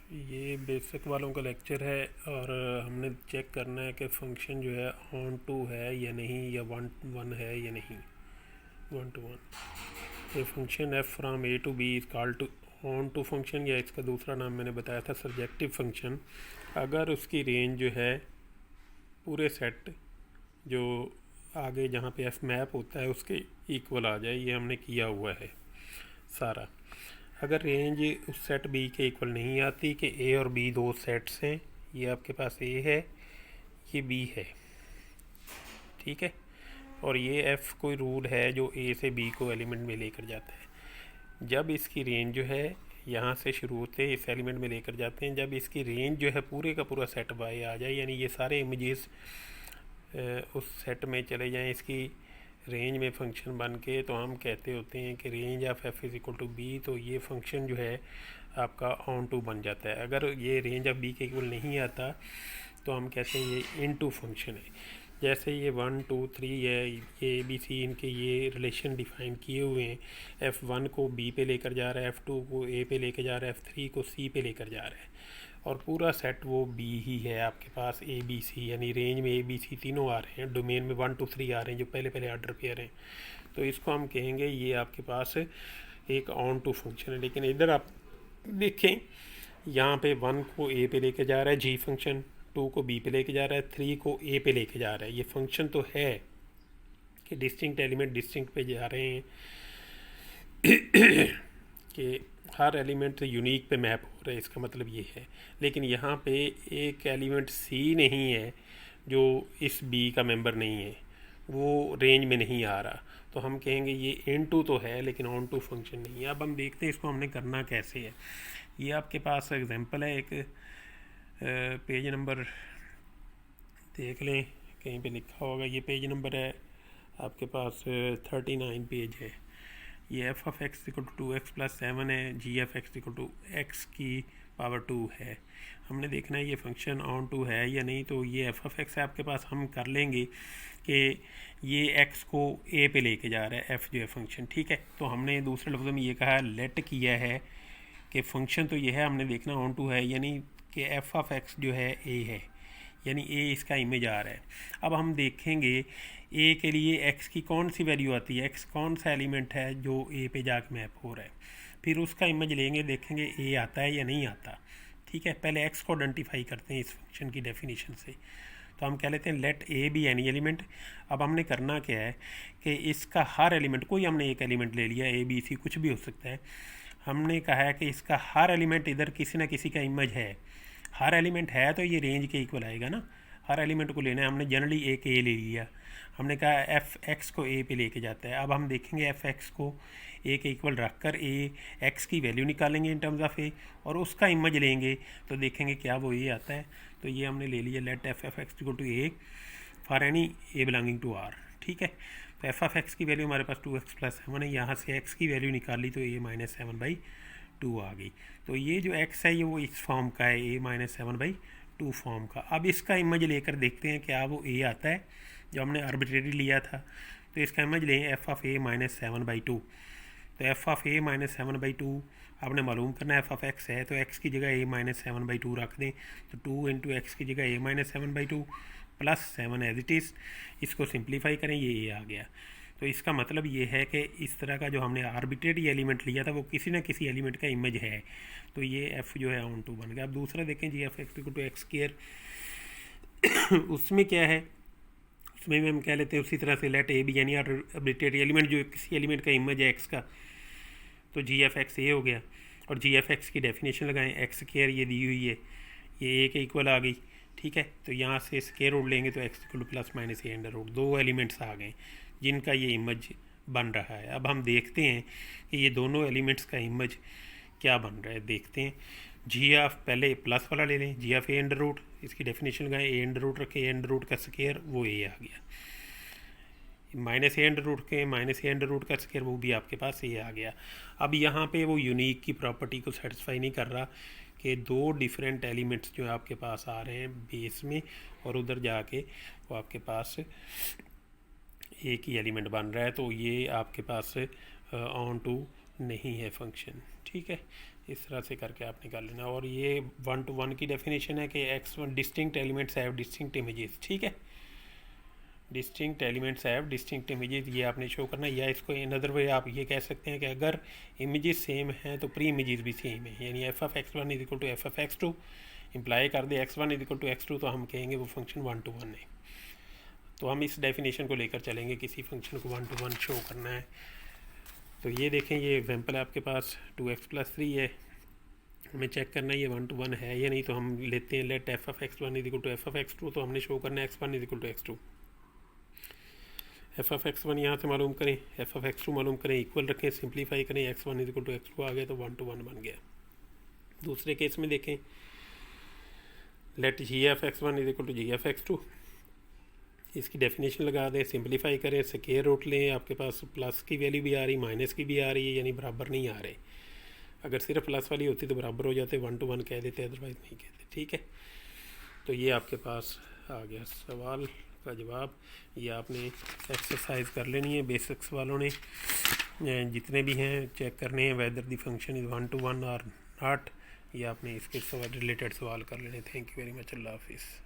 ये बेसिक वालों का लेक्चर है और हमने चेक करना है कि फंक्शन जो है ऑन टू है या नहीं, या वन वन है या नहीं, वन टू वन। ये function F from A to B is call to onto function, या इसका दूसरा नाम मैंने बताया था सब्जेक्टिव फंक्शन, अगर उसकी रेंज जो है पूरे सेट जो आगे जहाँ पे एफ मैप होता है उसके इक्वल आ जाए। ये हमने किया हुआ है सारा। अगर रेंज उस सेट बी के इक्वल नहीं आती कि ए और बी दो सेट्स हैं, ये आपके पास ए है, ये बी है, ठीक है, और ये एफ कोई रूल है जो ए से बी को एलिमेंट में लेकर जाता है। जब इसकी रेंज जो है यहाँ से शुरू होते इस एलिमेंट में लेकर जाते हैं, जब इसकी रेंज जो है पूरे का पूरा सेट बाय आ जाए, यानी ये सारे इमेजेस उस सेट में चले जाएं इसकी रेंज में फंक्शन बन के, तो हम कहते होते हैं कि range of F is equal to B. तो ये फंक्शन जो है आपका ऑन टू बन जाता है। अगर ये रेंज ऑफ बी के इक्वल नहीं आता तो हम कहते हैं ये इन टू फंक्शन है। जैसे ये 1 2 3 है, ये ए बी सी इनके ये रिलेशन डिफाइन किए हुए हैं। F1 को B पे लेकर जा रहा है, F2 को A पे लेकर जा रहा है, F3 को C पे लेकर जा रहा है, और पूरा सेट वो B ही है आपके पास A B C, यानी रेंज में A B C तीनों आ रहे हैं, डोमेन में 1 2 3 आ रहे हैं जो पहले पहले ऑर्डर पे आ रहे हैं। तो इसको हम कहेंगे ये आपके पास एक ऑन टू फंक्शन है। लेकिन इधर आप देखें, यहाँ पे 1 को A पे लेके जा रहा है G फंक्शन, 2 को B पे लेके जा रहा है, 3 को A पे लेके जा रहा है। ये फंक्शन तो है कि डिस्टिंक्ट एलिमेंट डिस्टिंक्ट पे जा रहे हैं, कि हर एलिमेंट यूनिक पे मैप हो रहा है, इसका मतलब ये है। लेकिन यहाँ पे एक एलिमेंट C नहीं है जो इस B का मेंबर नहीं है, वो रेंज में नहीं आ रहा, तो हम कहेंगे ये इन टू तो है लेकिन ऑन टू फंक्शन नहीं है। अब हम देखते हैं इसको हमने करना कैसे है। ये आपके पास एग्जांपल है, एक पेज नंबर देख लें, कहीं पे लिखा होगा, ये पेज नंबर है आपके पास 39 पेज है। ये F of X equal to 2x plus 7 है, G F X equal to X की पावर 2 है। हमने देखना है ये फंक्शन ऑन टू है या नहीं। तो ये एफ ऑफ एक्स है आपके पास, हम कर लेंगे कि ये एक्स को ए पे लेके जा रहा है, एफ जो है फंक्शन, ठीक है। तो हमने दूसरे लफ्ज़ों में ये कहा, लेट किया है कि फंक्शन तो ये है, हमने देखना ऑन टू है, यानी कि एफ ऑफ एक्स जो है ए है, यानी ए इसका इमेज आ रहा है। अब हम देखेंगे ए के लिए एक्स की कौन सी वैल्यू आती है, एक्स कौन सा एलिमेंट है जो ए पे जाके मैप हो रहा है, फिर उसका इमेज लेंगे, देखेंगे ए आता है या नहीं आता, ठीक है। पहले एक्स को आइडेंटिफाई करते हैं इस फंक्शन की डेफिनेशन से। तो हम कह लेते हैं let A be any element. अब हमने करना क्या है कि इसका हर एलिमेंट, कोई हमने एक एलिमेंट ले लिया, ए बी सी कुछ भी हो सकता है, हमने कहा है कि इसका हर एलिमेंट इधर किसी न किसी का इमेज है। हर एलिमेंट है तो ये रेंज के इक्वल आएगा ना, हर एलिमेंट को लेना है। हमने जनरली एक ए ले लिया, हमने कहा एफ एक्स को ए पे लेके जाता है। अब हम देखेंगे एफ एक्स को ए के इक्वल रख कर ए एक्स की वैल्यू निकालेंगे इन टर्म्स ऑफ ए, और उसका इमेज लेंगे तो देखेंगे क्या वो ए आता है। तो ये हमने ले लिया, let F F X equal to A for any A belonging to R, ठीक है। तो एफ ऑफ एक्स की वैल्यू हमारे पास 2x प्लस 7 है, यहाँ से एक्स की वैल्यू निकाली तो ए माइनस 7/2 आ गई। तो ये जो x है ये वो इस फॉर्म का है, ए माइनस 7/2 फॉर्म का। अब इसका इमेज लेकर देखते हैं क्या वो a आता है जो हमने आर्बिट्रेरी लिया था। तो इसका इमेज लें एफ ऑफ ए माइनस 7/2। तो एफ ऑफ ए माइनस 7/2 आपने मालूम करना है, एफ ऑफ एक्स है तो एक्स की जगह ए माइनस 7/2 रख दें, तो 2 इंटू एक्स की जगह A minus 7/2 plus 7 as it is. इसको सिंप्लीफाई करें, ये ए आ गया। तो इसका मतलब ये है कि इस तरह का जो हमने आर्बिट्रेरी एलिमेंट लिया था वो किसी न किसी एलिमेंट का इमेज है, तो ये एफ जो है ऑन टू बन गया। अब दूसरा देखें G, F X equal to X square उसमें क्या है, उसमें भी हम कह लेते हैं उसी तरह से लेट ए बी यानी आर्बिट्रेरी एलिमेंट जो किसी एलिमेंट का इमेज है एक्स का, तो जी एफ एक्स ए हो गया। और जी एफ एक्स की डेफिनेशन लगाएं, एक्स स्क्वायर ये दी हुई है, ये ए के इक्वल आ गई, ठीक है। तो यहाँ से स्क्वायर रूट लेंगे तो X equal to plus minus A under root, दो एलिमेंट्स आ गए जिनका ये इमेज बन रहा है। अब हम देखते हैं कि ये दोनों एलिमेंट्स का इमेज क्या बन रहा है, देखते हैं। जी ऑफ पहले प्लस वाला ले लें, जी ऑफ ए अंडर रूट, इसकी डेफिनेशन लगाएं, ए अंडर रूट रखे, ए अंडर रूट का स्क्वायर वो ए आ गया, माइनस ए अंडर रूट के माइनस ए अंडर रूट का स्क्वायर वो भी आपके पास ए आ गया। अब यहाँ पे वो यूनिक की प्रॉपर्टी को सेटिस्फाई नहीं कर रहा कि दो डिफरेंट एलिमेंट्स जो आपके पास आ रहे हैं बेस में, और उधर जाके वो आपके पास एक ही एलिमेंट बन रहा है, तो ये आपके पास ऑन टू नहीं है फंक्शन, ठीक है। इस तरह से करके आपने कर लेना। और ये 1 to 1 की डेफिनेशन है कि x1 distinct elements have distinct images, ठीक है, distinct elements have distinct images, ये आपने शो करना। या इसको इन अदर वे आप ये कह सकते हैं कि अगर इमेजेस सेम हैं तो प्री इमेजेस भी सेम है, यानी f(x1) is equal to f(x2) imply कर दे x1 is equal to x2 तो हम कहेंगे वो फंक्शन 1 to 1 है। तो हम इस डेफिनेशन को लेकर चलेंगे, किसी फंक्शन को 1 to 1 शो करना है। तो ये देखें, ये एग्जांपल है आपके पास 2x+3 है, हमें चेक करना है ये 1 to 1 है या नहीं। तो हम लेते हैं late f(x1) is equal to f(x2), तो हमने शो करना है x1 is equal to x2। f(x1) यहाँ से मालूम करें, f(x2) मालूम करें, इक्वल रखें, सिंप्लीफाई करें, x1 is equal to x2 आ गया तो 1 to 1 बन गया। दूसरे केस में देखें, late g(f(x1) is equal to g(f(x2), इसकी डेफिनेशन लगा दें, सिंप्लीफाई करें, स्क्वायर रूट लें, आपके पास प्लस की वैल्यू भी आ रही, माइनस की भी आ रही है, यानी बराबर नहीं आ रहे। अगर सिर्फ प्लस वाली होती तो बराबर हो जाते, 1 to 1 कह देते, अदरवाइज़ नहीं कहते, ठीक है। तो ये आपके पास आ गया सवाल का जवाब। ये आपने एक्सरसाइज कर लेनी है, बेसिक्स वालों ने जितने भी हैं चेक करने हैं whether the function is 1 to 1 और नॉट। ये आपने इसके रिलेटेड सवाल कर लेने। थैंक यू वेरी मच, अल्लाह हाफिज़।